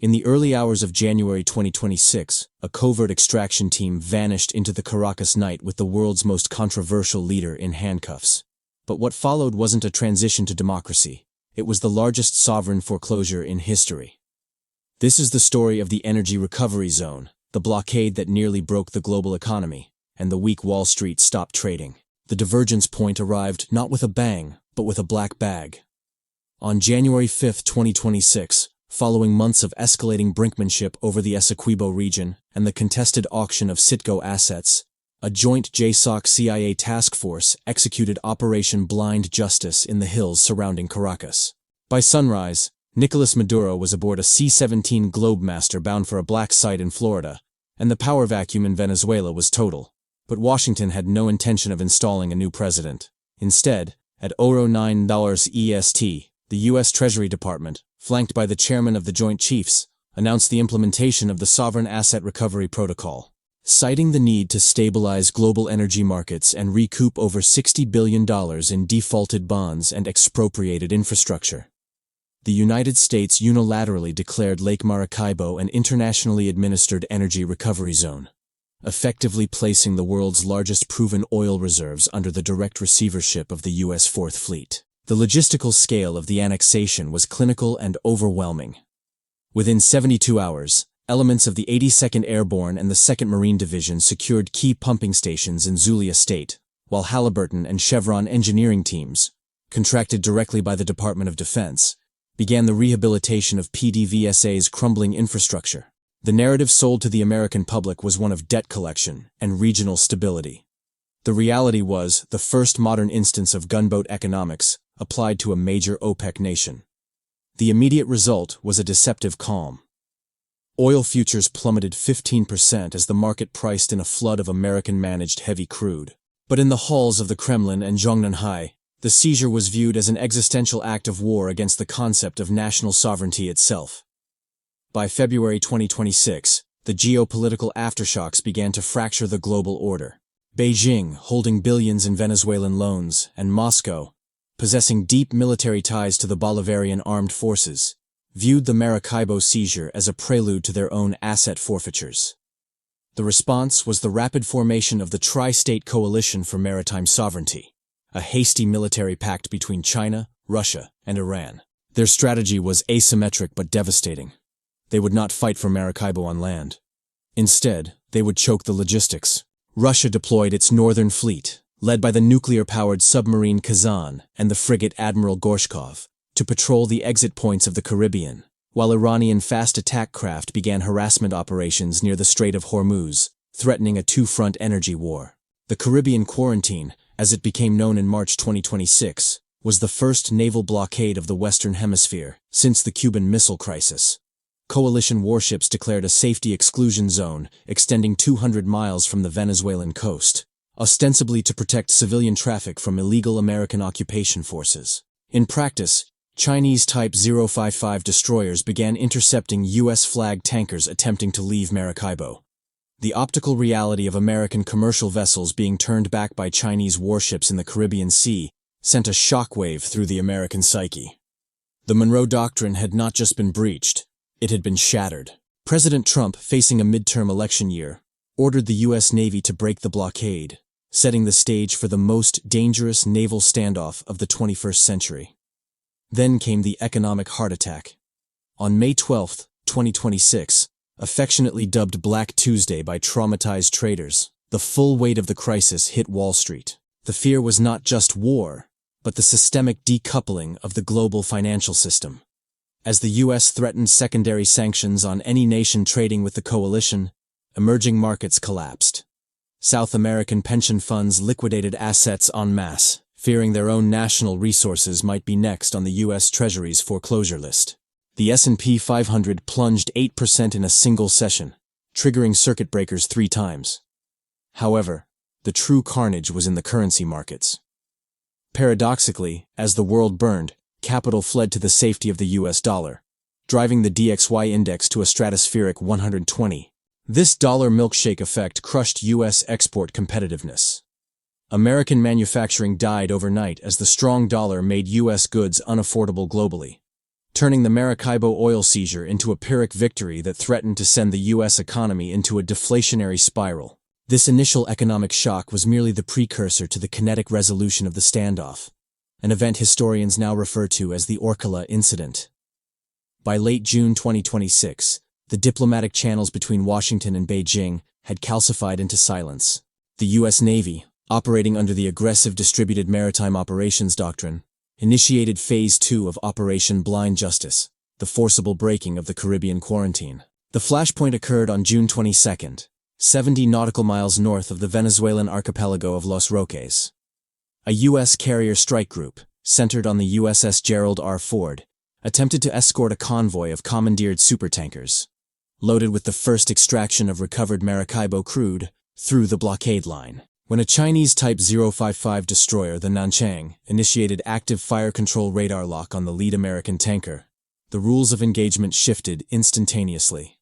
In the early hours of January 2026, a covert extraction team vanished into the Caracas night with the world's most controversial leader in handcuffs. But what followed wasn't a transition to democracy. It was the largest sovereign foreclosure in history. This is the story of the Energy Recovery Zone, the blockade that nearly broke the global economy, and the week Wall Street stopped trading. The divergence point arrived not with a bang, but with a black bag. On January 5, 2026, following months of escalating brinkmanship over the Essequibo region and the contested auction of CITGO assets, a joint JSOC-CIA task force executed Operation Blind Justice in the hills surrounding Caracas. By sunrise, Nicolas Maduro was aboard a C-17 Globemaster bound for a black site in Florida, and the power vacuum in Venezuela was total. But Washington had no intention of installing a new president. Instead, at 09 EST, the U.S. Treasury Department, flanked by the chairman of the Joint Chiefs, announced the implementation of the Sovereign Asset Recovery Protocol, citing the need to stabilize global energy markets and recoup over $60 billion in defaulted bonds and expropriated infrastructure. The United States unilaterally declared Lake Maracaibo an internationally administered energy recovery zone, effectively placing the world's largest proven oil reserves under the direct receivership of the U.S. Fourth Fleet. The logistical scale of the annexation was clinical and overwhelming. Within 72 hours, elements of the 82nd Airborne and the 2nd Marine Division secured key pumping stations in Zulia State, while Halliburton and Chevron engineering teams, contracted directly by the Department of Defense, began the rehabilitation of PDVSA's crumbling infrastructure. The narrative sold to the American public was one of debt collection and regional stability. The reality was the first modern instance of gunboat economics applied to a major OPEC nation. The immediate result was a deceptive calm. Oil futures plummeted 15% as the market priced in a flood of American-managed heavy crude. But in the halls of the Kremlin and Zhongnanhai, the seizure was viewed as an existential act of war against the concept of national sovereignty itself. By February 2026, the geopolitical aftershocks began to fracture the global order. Beijing, holding billions in Venezuelan loans, and Moscow, possessing deep military ties to the Bolivarian armed forces, viewed the Maracaibo seizure as a prelude to their own asset forfeitures. The response was the rapid formation of the Tri-State Coalition for Maritime Sovereignty, a hasty military pact between China, Russia, and Iran. Their strategy was asymmetric but devastating. They would not fight for Maracaibo on land. Instead, they would choke the logistics. Russia deployed its northern fleet, led by the nuclear-powered submarine Kazan and the frigate Admiral Gorshkov, to patrol the exit points of the Caribbean, while Iranian fast attack craft began harassment operations near the Strait of Hormuz, threatening a two-front energy war. The Caribbean Quarantine, as it became known in March 2026, was the first naval blockade of the Western Hemisphere since the Cuban Missile Crisis. Coalition warships declared a Safety Exclusion Zone extending 200 miles from the Venezuelan coast, ostensibly to protect civilian traffic from illegal American occupation forces. In practice, Chinese Type 055 destroyers began intercepting U.S.-flagged tankers attempting to leave Maracaibo. The optical reality of American commercial vessels being turned back by Chinese warships in the Caribbean Sea sent a shockwave through the American psyche. The Monroe Doctrine had not just been breached, it had been shattered. President Trump, facing a midterm election year, ordered the U.S. Navy to break the blockade, setting the stage for the most dangerous naval standoff of the 21st century. Then came the economic heart attack. On May 12, 2026, affectionately dubbed Black Tuesday by traumatized traders, the full weight of the crisis hit Wall Street. The fear was not just war, but the systemic decoupling of the global financial system. As the U.S. threatened secondary sanctions on any nation trading with the coalition, emerging markets collapsed. South American pension funds liquidated assets en masse, fearing their own national resources might be next on the U.S. Treasury's foreclosure list. The S&P 500 plunged 8% in a single session, triggering circuit breakers 3 times. However, the true carnage was in the currency markets. Paradoxically, as the world burned, capital fled to the safety of the US dollar, driving the DXY index to a stratospheric 120. This dollar milkshake effect crushed US export competitiveness. American manufacturing died overnight as the strong dollar made US goods unaffordable globally. turning the Maracaibo oil seizure into a Pyrrhic victory that threatened to send the U.S. economy into a deflationary spiral. This initial economic shock was merely the precursor to the kinetic resolution of the standoff, an event historians now refer to as the Orkala Incident. By late June 2026, the diplomatic channels between Washington and Beijing had calcified into silence. The U.S. Navy, operating under the aggressive Distributed Maritime Operations Doctrine, initiated Phase 2 of Operation Blind Justice, the forcible breaking of the Caribbean quarantine. The flashpoint occurred on June 22, 70 nautical miles north of the Venezuelan archipelago of Los Roques. A U.S. carrier strike group, centered on the USS Gerald R. Ford, attempted to escort a convoy of commandeered supertankers, loaded with the first extraction of recovered Maracaibo crude, through the blockade line. When a Chinese Type 055 destroyer, the Nanchang, initiated active fire control radar lock on the lead American tanker, the rules of engagement shifted instantaneously.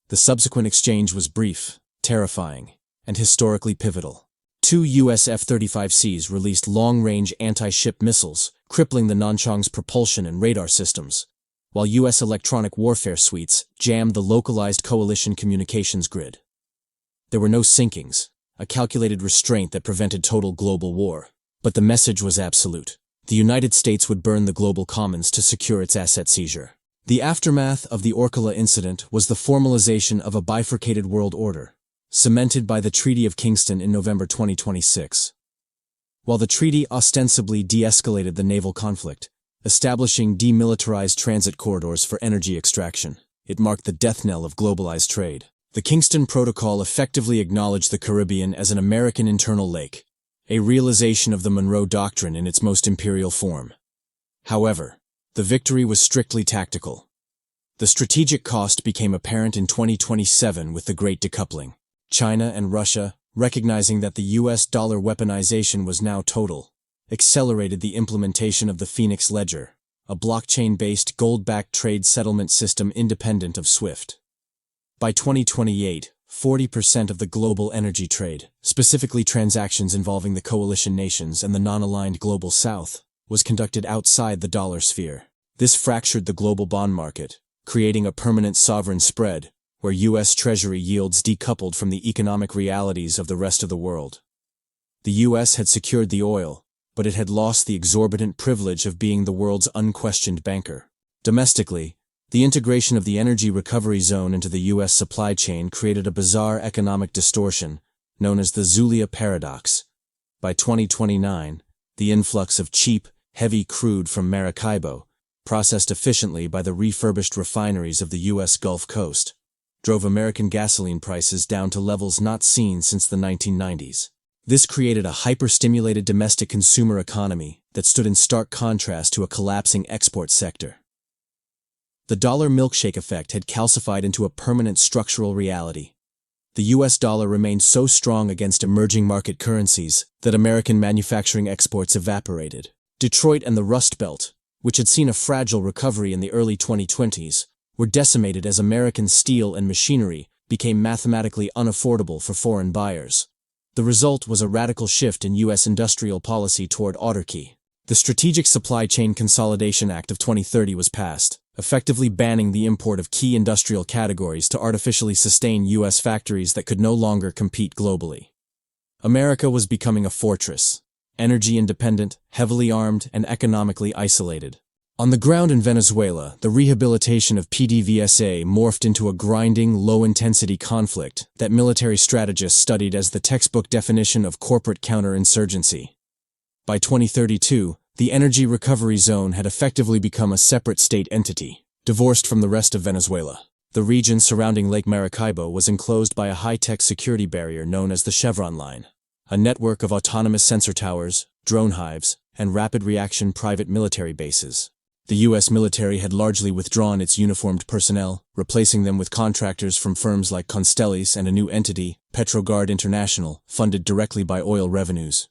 The subsequent exchange was brief, terrifying, and historically pivotal. 2 U.S. F-35Cs released long-range anti-ship missiles, crippling the Nanchang's propulsion and radar systems, while U.S. electronic warfare suites jammed the localized coalition communications grid. There were no sinkings, a calculated restraint that prevented total global war. But the message was absolute. The United States would burn the global commons to secure its asset seizure. The aftermath of the Orkala incident was the formalization of a bifurcated world order, cemented by the Treaty of Kingston in November 2026. While the treaty ostensibly de-escalated the naval conflict, establishing demilitarized transit corridors for energy extraction, it marked the death knell of globalized trade. The Kingston Protocol effectively acknowledged the Caribbean as an American internal lake, a realization of the Monroe Doctrine in its most imperial form. However, the victory was strictly tactical. The strategic cost became apparent in 2027 with the Great Decoupling. China and Russia, recognizing that the U.S. dollar weaponization was now total, accelerated the implementation of the Phoenix Ledger, a blockchain-based gold-backed trade settlement system independent of SWIFT. By 2028, 40% of the global energy trade, specifically transactions involving the coalition nations and the non-aligned global south, was conducted outside the dollar sphere. This fractured the global bond market, creating a permanent sovereign spread, where U.S. Treasury yields decoupled from the economic realities of the rest of the world. The U.S. had secured the oil, but it had lost the exorbitant privilege of being the world's unquestioned banker. Domestically, the integration of the energy recovery zone into the U.S. supply chain created a bizarre economic distortion known as the Zulia paradox. By 2029, the influx of cheap, heavy crude from Maracaibo, processed efficiently by the refurbished refineries of the U.S. Gulf Coast, drove American gasoline prices down to levels not seen since the 1990s. This created a hyper-stimulated domestic consumer economy that stood in stark contrast to a collapsing export sector. The dollar milkshake effect had calcified into a permanent structural reality. The U.S. dollar remained so strong against emerging market currencies that American manufacturing exports evaporated. Detroit and the Rust Belt, which had seen a fragile recovery in the early 2020s, were decimated as American steel and machinery became mathematically unaffordable for foreign buyers. The result was a radical shift in U.S. industrial policy toward autarky. The Strategic Supply Chain Consolidation Act of 2030 was passed, effectively banning the import of key industrial categories to artificially sustain U.S. factories that could no longer compete globally. America was becoming a fortress, energy independent, heavily armed, and economically isolated. On the ground in Venezuela, the rehabilitation of PDVSA morphed into a grinding, low-intensity conflict that military strategists studied as the textbook definition of corporate counterinsurgency. By 2032, the Energy Recovery Zone had effectively become a separate state entity, divorced from the rest of Venezuela. The region surrounding Lake Maracaibo was enclosed by a high-tech security barrier known as the Chevron Line, a network of autonomous sensor towers, drone hives, and rapid-reaction private military bases. The U.S. military had largely withdrawn its uniformed personnel, replacing them with contractors from firms like Constellis and a new entity, Petrogard International, funded directly by oil revenues.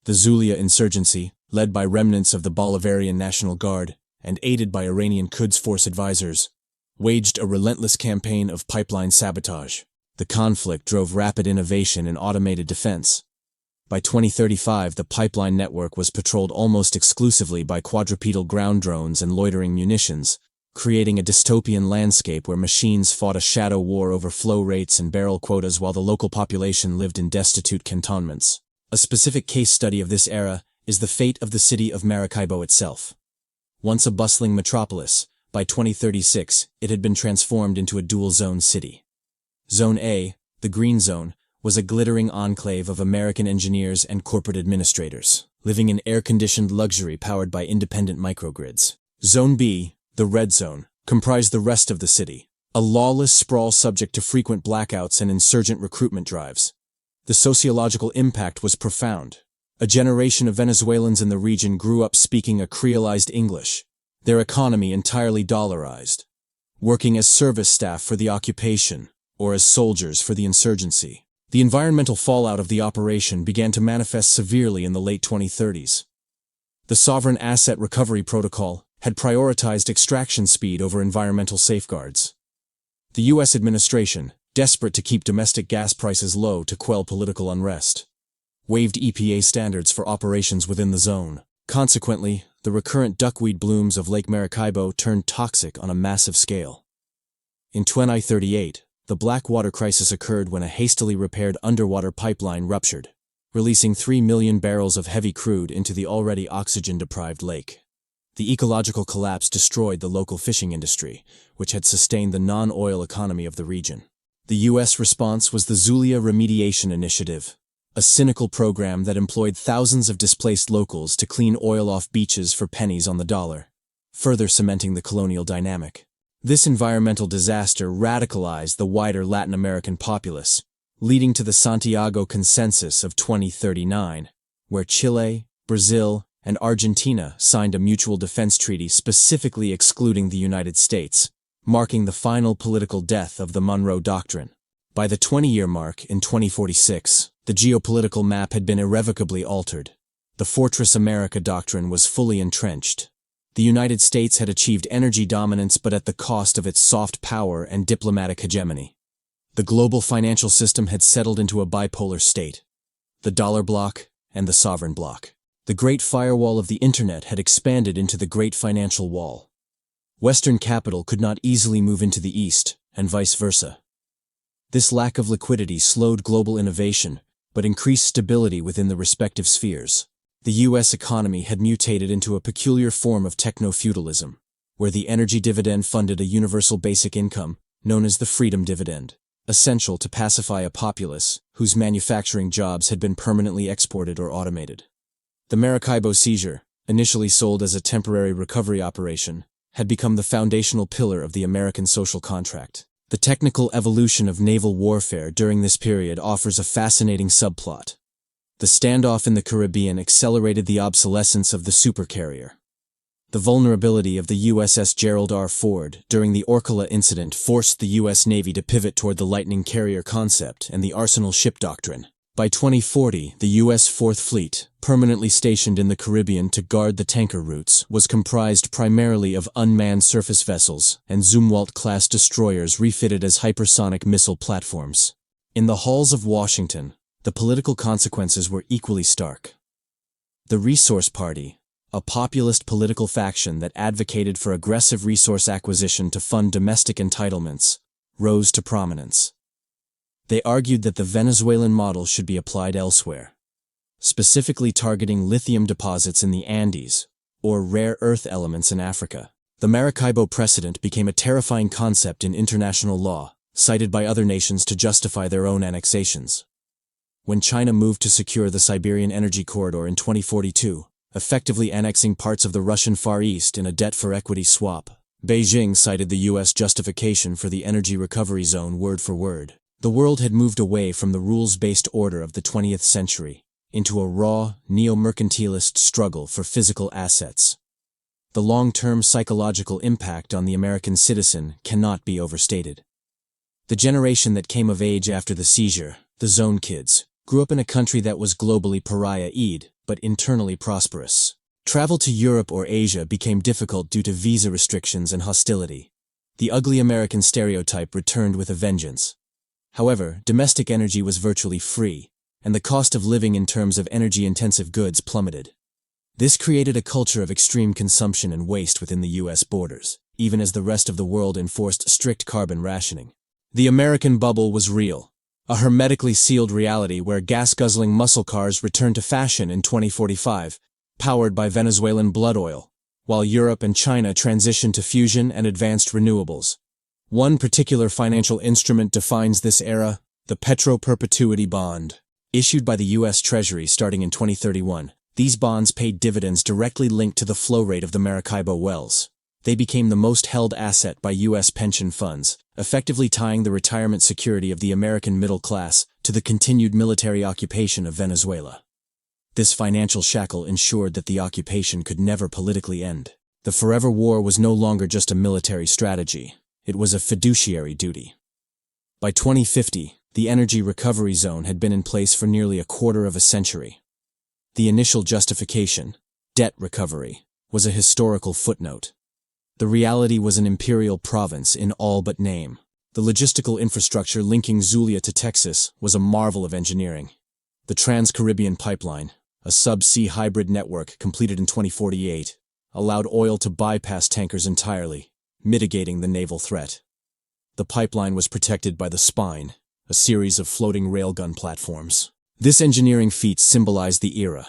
The Zulia insurgency, led by remnants of the Bolivarian National Guard and aided by Iranian Quds Force advisors, waged a relentless campaign of pipeline sabotage. The conflict drove rapid innovation in automated defense. By 2035, the pipeline network was patrolled almost exclusively by quadrupedal ground drones and loitering munitions, creating a dystopian landscape where machines fought a shadow war over flow rates and barrel quotas while the local population lived in destitute cantonments. A specific case study of this era is the fate of the city of Maracaibo itself. Once a bustling metropolis, by 2036, it had been transformed into a dual-zone city. Zone A, the Green Zone, was a glittering enclave of American engineers and corporate administrators, living in air-conditioned luxury powered by independent microgrids. Zone B, the Red Zone, comprised the rest of the city, a lawless sprawl subject to frequent blackouts and insurgent recruitment drives. The sociological impact was profound. A generation of Venezuelans in the region grew up speaking a creolized English, their economy entirely dollarized, working as service staff for the occupation or as soldiers for the insurgency. The environmental fallout of the operation began to manifest severely in the late 2030s. The Sovereign Asset Recovery Protocol had prioritized extraction speed over environmental safeguards. The U.S. administration, desperate to keep domestic gas prices low to quell political unrest, waived EPA standards for operations within the zone. Consequently, the recurrent duckweed blooms of Lake Maracaibo turned toxic on a massive scale. In 2038, the black water crisis occurred when a hastily repaired underwater pipeline ruptured, releasing 3 million barrels of heavy crude into the already oxygen-deprived lake. The ecological collapse destroyed the local fishing industry, which had sustained the non-oil economy of the region. The U.S. response was the Zulia Remediation Initiative, a cynical program that employed thousands of displaced locals to clean oil off beaches for pennies on the dollar, further cementing the colonial dynamic. This environmental disaster radicalized the wider Latin American populace, leading to the Santiago Consensus of 2039, where Chile, Brazil, and Argentina signed a mutual defense treaty specifically excluding the United States, marking the final political death of the Monroe Doctrine. By the 20-year mark in 2046, the geopolitical map had been irrevocably altered. The Fortress America Doctrine was fully entrenched. The United States had achieved energy dominance but at the cost of its soft power and diplomatic hegemony. The global financial system had settled into a bipolar state, the dollar bloc and the sovereign bloc. The Great Firewall of the Internet had expanded into the Great Financial Wall. Western capital could not easily move into the East, and vice versa. This lack of liquidity slowed global innovation, but increased stability within the respective spheres. The U.S. economy had mutated into a peculiar form of techno-feudalism, where the energy dividend funded a universal basic income, known as the freedom dividend, essential to pacify a populace whose manufacturing jobs had been permanently exported or automated. The Maracaibo seizure, initially sold as a temporary recovery operation, had become the foundational pillar of the American social contract. The technical evolution of naval warfare during this period offers a fascinating subplot. The standoff in the Caribbean accelerated the obsolescence of the supercarrier. The vulnerability of the USS Gerald R. Ford during the Orkala incident forced the U.S. Navy to pivot toward the Lightning Carrier concept and the Arsenal Ship Doctrine. By 2040, the U.S. Fourth Fleet, permanently stationed in the Caribbean to guard the tanker routes, was comprised primarily of unmanned surface vessels and Zumwalt-class destroyers refitted as hypersonic missile platforms. In the halls of Washington, the political consequences were equally stark. The Resource Party, a populist political faction that advocated for aggressive resource acquisition to fund domestic entitlements, rose to prominence. They argued that the Venezuelan model should be applied elsewhere, specifically targeting lithium deposits in the Andes or rare earth elements in Africa. The Maracaibo precedent became a terrifying concept in international law, cited by other nations to justify their own annexations. When China moved to secure the Siberian Energy Corridor in 2042, effectively annexing parts of the Russian Far East in a debt-for-equity swap, Beijing cited the U.S. justification for the Energy Recovery Zone word for word. The world had moved away from the rules-based order of the 20th century into a raw, neo-mercantilist struggle for physical assets. The long-term psychological impact on the American citizen cannot be overstated. The generation that came of age after the seizure, the Zone Kids, grew up in a country that was globally pariah-eyed, but internally prosperous. Travel to Europe or Asia became difficult due to visa restrictions and hostility. The ugly American stereotype returned with a vengeance. However, domestic energy was virtually free, and the cost of living in terms of energy-intensive goods plummeted. This created a culture of extreme consumption and waste within the U.S. borders, even as the rest of the world enforced strict carbon rationing. The American bubble was real, a hermetically sealed reality where gas-guzzling muscle cars returned to fashion in 2045, powered by Venezuelan blood oil, while Europe and China transitioned to fusion and advanced renewables. One particular financial instrument defines this era: the Petro-Perpetuity Bond. Issued by the U.S. Treasury starting in 2031, these bonds paid dividends directly linked to the flow rate of the Maracaibo wells. They became the most held asset by U.S. pension funds, effectively tying the retirement security of the American middle class to the continued military occupation of Venezuela. This financial shackle ensured that the occupation could never politically end. The forever war was no longer just a military strategy. It was a fiduciary duty. By 2050, the Energy Recovery Zone had been in place for nearly a quarter of a century. The initial justification, debt recovery, was a historical footnote. The reality was an imperial province in all but name. The logistical infrastructure linking Zulia to Texas was a marvel of engineering. The Trans-Caribbean Pipeline, a sub-sea hybrid network completed in 2048, allowed oil to bypass tankers entirely, mitigating the naval threat. The pipeline was protected by the Spine, a series of floating railgun platforms. This engineering feat symbolized the era,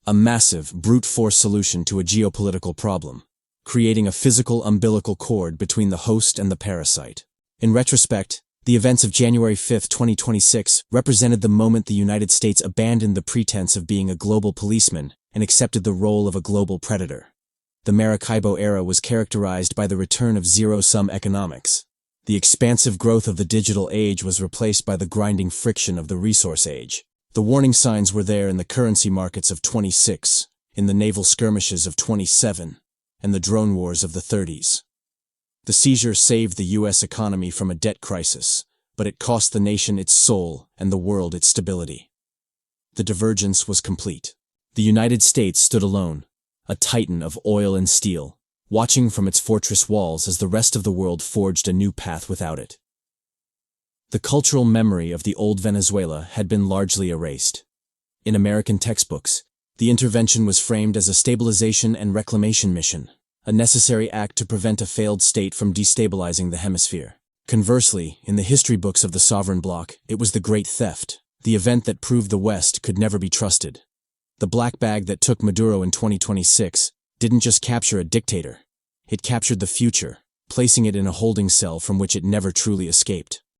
a massive, brute force solution to a geopolitical problem, creating a physical umbilical cord between the host and the parasite. In retrospect, the events of January 5, 2026 represented the moment the United States abandoned the pretense of being a global policeman and accepted the role of a global predator. The Maracaibo era was characterized by the return of zero-sum economics. The expansive growth of the digital age was replaced by the grinding friction of the resource age. The warning signs were there in the currency markets of 26, in the naval skirmishes of 27, and the drone wars of the 30s. The seizure saved the U.S. economy from a debt crisis, but it cost the nation its soul and the world its stability. The divergence was complete. The United States stood alone, a titan of oil and steel, watching from its fortress walls as the rest of the world forged a new path without it. The cultural memory of the old Venezuela had been largely erased. In American textbooks, the intervention was framed as a stabilization and reclamation mission, a necessary act to prevent a failed state from destabilizing the hemisphere. Conversely, in the history books of the sovereign bloc, it was the Great Theft, the event that proved the West could never be trusted. The black bag that took Maduro in 2026 didn't just capture a dictator, it captured the future, placing it in a holding cell from which it never truly escaped.